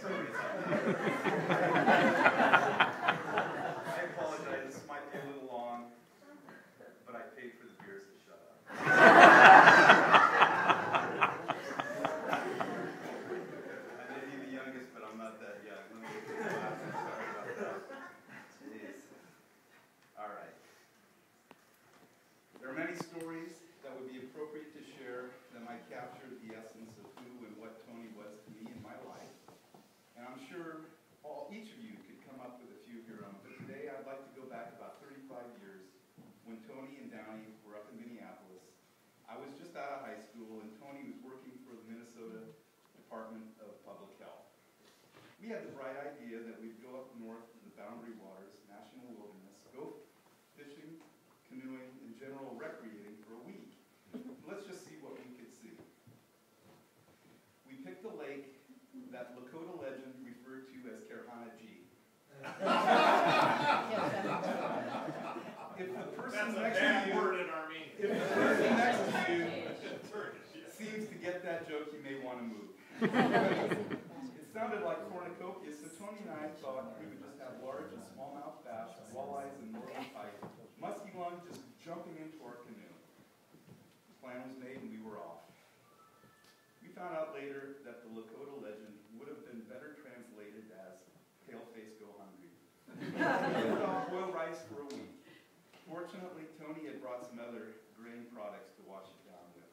stories up. I apologize, this might be a little long, but I paid for the beers to shut up. I may be the youngest, but I'm not that young. Let me get to the last one. Sorry about that. Jeez. All right. There are many stories that would be appropriate to share that might capture the essence of who and what Tony was to me in my life. And I'm sure each of you could come up with a few of your own. But today I'd like to go back about 35 years when Tony and Downey were up in Minneapolis. I was just out of high school and Tony was working for the Minnesota Department of Public Health. We had the bright idea that we'd go up north to the Boundary Waters, National Wilderness, go fishing, canoeing, and general recreating for a week. Let's just see what we could see. We picked a lake that Lakota legend referred to as Kerhana G. If the person next to you seems to get that joke, you may want to move. It sounded like cornucopia, so Tony and I thought we would just have large and smallmouth bass, walleyes, and northern pike, musky lung just jumping into our canoe. The plan was made and we were off. We found out later that the Lakota legend would have been better translated as "Paleface Go Hungry." We lived off boiled rice for a week. Fortunately, Tony had brought some other grain products to wash it down with.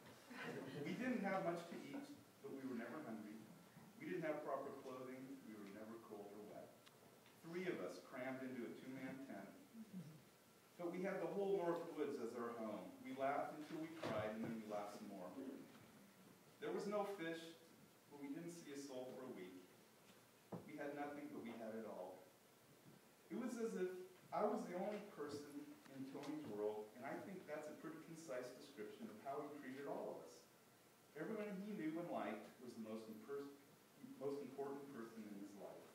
We didn't have much to eat, but we were never hungry. We didn't have proper clothing. We were never cold or wet. 3 of us crammed into a 2-man tent. But we had the whole North Woods as our home. We laughed until we cried, and then we laughed some more. There was no fish, but we didn't see a soul for a week. We had nothing, but we had it all. It was as if I was the only person in Tony's world, and I think that's a pretty concise description of how he treated all of us. Everyone he knew and liked was the most important person in his life.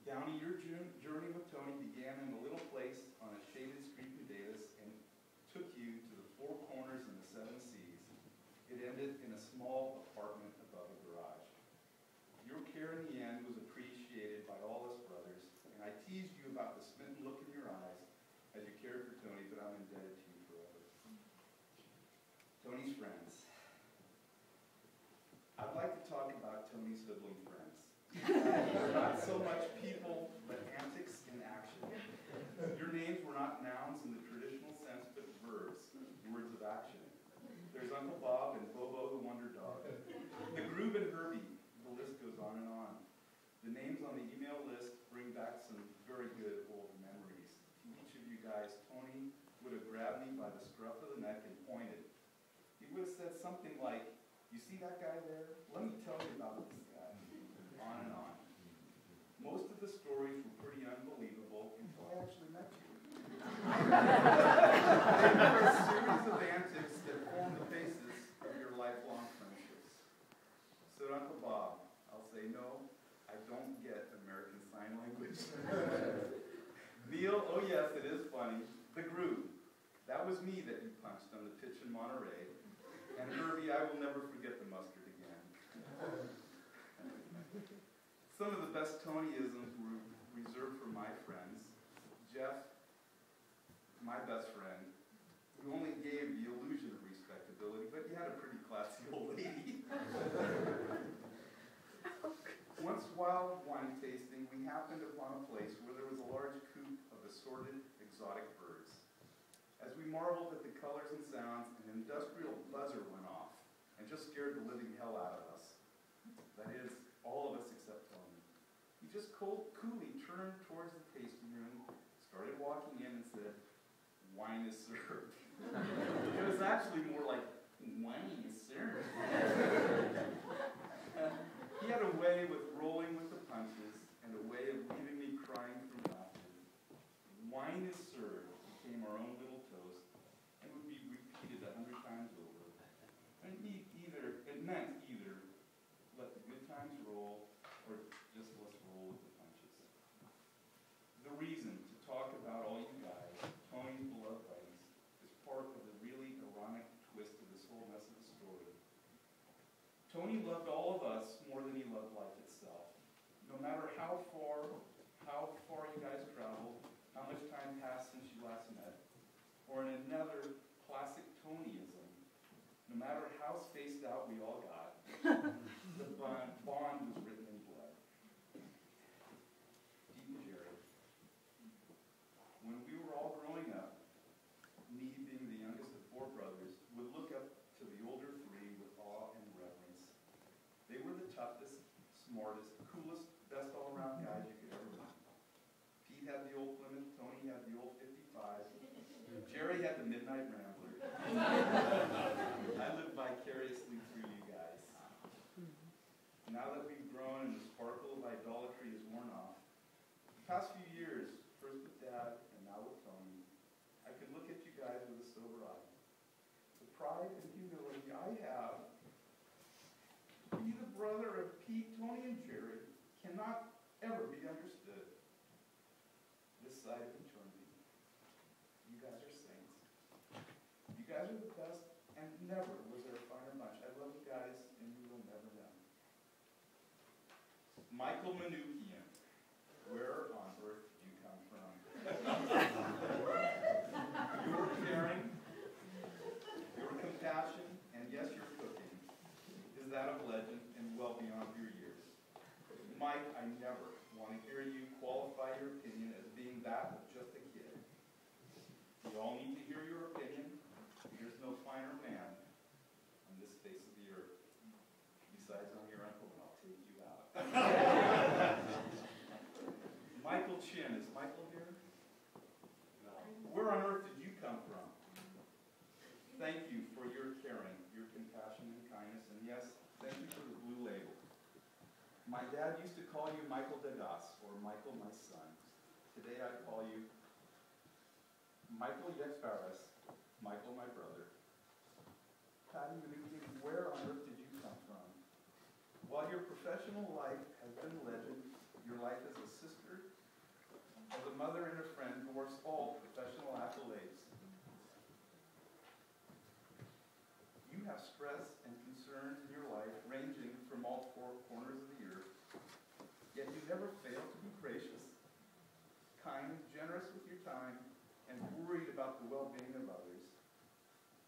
Downey, your journey with Tony began in a little place on a shaded street in Davis and took you to the 4 corners and the 7 seas. It ended in a small apartment above a garage. Your care in the end was appreciated by all us brothers, and I teased you about the smitten look in your eyes as you cared for Tony, but I'm indebted to you forever. Tony's friends. I'd like to talk about Tony's hoodlum friends. Not so much people, but antics in action. Your names were not nouns in the traditional sense, but verbs, words of action. There's Uncle Bob and Bobo the Wonder Dog. The Groove and Herbie, the list goes on and on. The names on the email list bring back some very good old memories. To each of you guys, Tony would have grabbed me by the scruff of the neck and pointed. He would have said something like, "You see that guy there? Let me tell you about this guy." On and on. Most of the stories were pretty unbelievable until I actually met you. They were a series of antics that formed the basis of your lifelong friendships. So Uncle Bob, I'll say no, I don't get American Sign Language. Neil, oh yes, it is funny. The Groove, that was me that you punched on the pitch in Monterey. And Herbie, I will never forget the mustard again. Some of the best Tonyisms were reserved for my friends. Jeff, my best friend, who only gave the illusion of respectability, but he had a pretty classy old lady. Once while wine tasting, we happened upon a place where there was a large coop of assorted exotic birds. As we marveled at the colors and sounds, an industrial buzzer went off and just scared the living hell out of us. That is, all of us except Tony. He just coolly turned towards the tasting room, started walking in and said, "Wine is served." It was actually more like, "Wine is served." He had a way with rolling with the punches and a way of leaving me crying from laughter. "Wine is served" became our own little toast and would be repeated 100 times over. And it meant either let the good times roll or just let's roll with the punches. The reason to talk about all you guys, Tony's beloved buddies, is part of the really ironic twist of this whole mess of the story. Tony loved all of us more than he loved life how far you guys traveled, how much time passed since you last met, or in another classic Tonyism, no matter how spaced out we all got, the bond was written in blood. Deep Jerry. When we were all growing up, me being the youngest of 4 brothers, would look up to the older 3 with awe and reverence. They were the toughest, smartest, coolest, best all-around guys you could ever meet. Pete had the old Plymouth, Tony had the old 55, Jerry had the Midnight Rambler. I lived vicariously through you guys. Now that we've grown and the sparkle of idolatry is worn off, the past few years, first with Dad and now with Tony, I can look at you guys with a sober eye. The pride and humility I have to be the brother of Pete, Tony, and Jerry cannot ever be understood this side of eternity. You guys are saints. You guys are the best, and never was there a finer bunch. I love you guys, and you will never know. Michael Manoukian, where on earth did you come from? Your caring, your compassion, and yes, your cooking is that of legend and well beyond your years. Mike, I never want to hear you qualify your opinion as being that of just a kid. We all need to hear your opinion. There's no finer man on this face of the earth. Besides, I'm your uncle, and I'll take you out. Michael Chin. Is Michael here? No. Where on earth did you come from? Thank you for your caring, your compassion and kindness, and yes, thank you for the blue label. My dad used to call you Michael Degas, or Michael, my son. Today I call you Michael Yexparis, Michael, my brother. Patty Manoukian, where on earth did you come from? While your professional life has been legend, your life as a sister, as a mother and a friend dwarfs all professional accolades. You have stress and concerns in your life ranging from all 4 corners of the earth, yet you never fail to be gracious, kind, generous with your time, and worried about the well-being of others.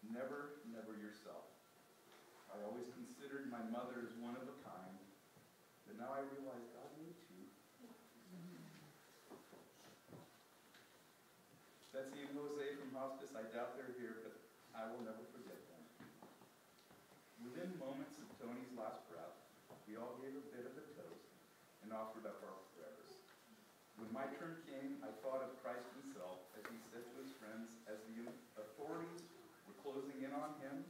Never, never yourself. I always considered my mother as one of a kind, but now I realize God knew too. Betsy and Jose from hospice, I doubt they're here, but I will never forget them. Within moments of Tony's last breath, we all gave a bit of a toast and offered up our prayers. When my turn came, I thought of Christ himself as he said to his friends, as the authorities were closing in on him,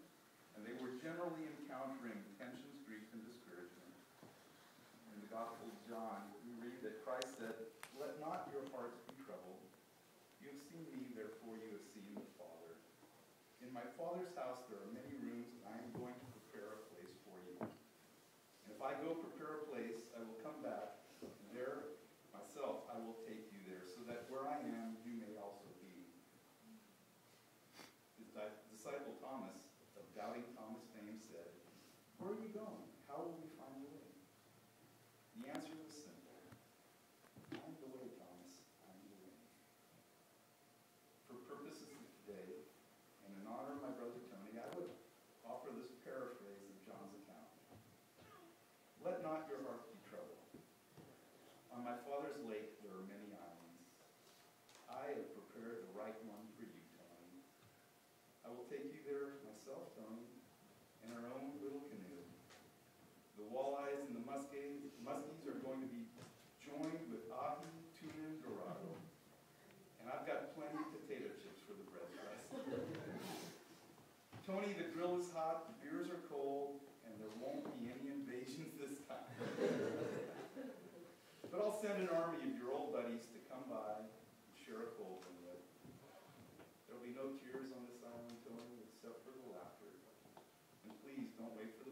and they were generally encountering tensions, grief, and discouragement. In the Gospel of John, we read that Christ said, "Let not your hearts be troubled. You have seen me, therefore you have seen the Father. In my Father's house there are many rooms, and I am going to prepare a place for you. And if I go prepare a place, I will come back, and there myself I will take you there, so that where I am, you may also be." His disciple Thomas, of doubting Thomas fame, said, "Where are you going? How will we find the way?" The answer was simple. I am the way, Thomas. I am the way. For purposes of today, and in honor of my brother Tony, I would offer this paraphrase of John's account. Let not your heart be troubled. On my Father's lake there are many islands. I have prepared the right one for you, Tony. I will take you there myself, Tony, in our own little canoe. The walleyes and the muskies are going to be joined with ahi, tuna, and dorado. And I've got plenty of potato chips for the bread crust. Tony, the grill is hot, the beers are cold, and there won't be any invasions this time. But I'll send an army of your old buddies to come by and share a cold one with. There'll be no tears on this island, Tony, except for the laughter. And please don't wait for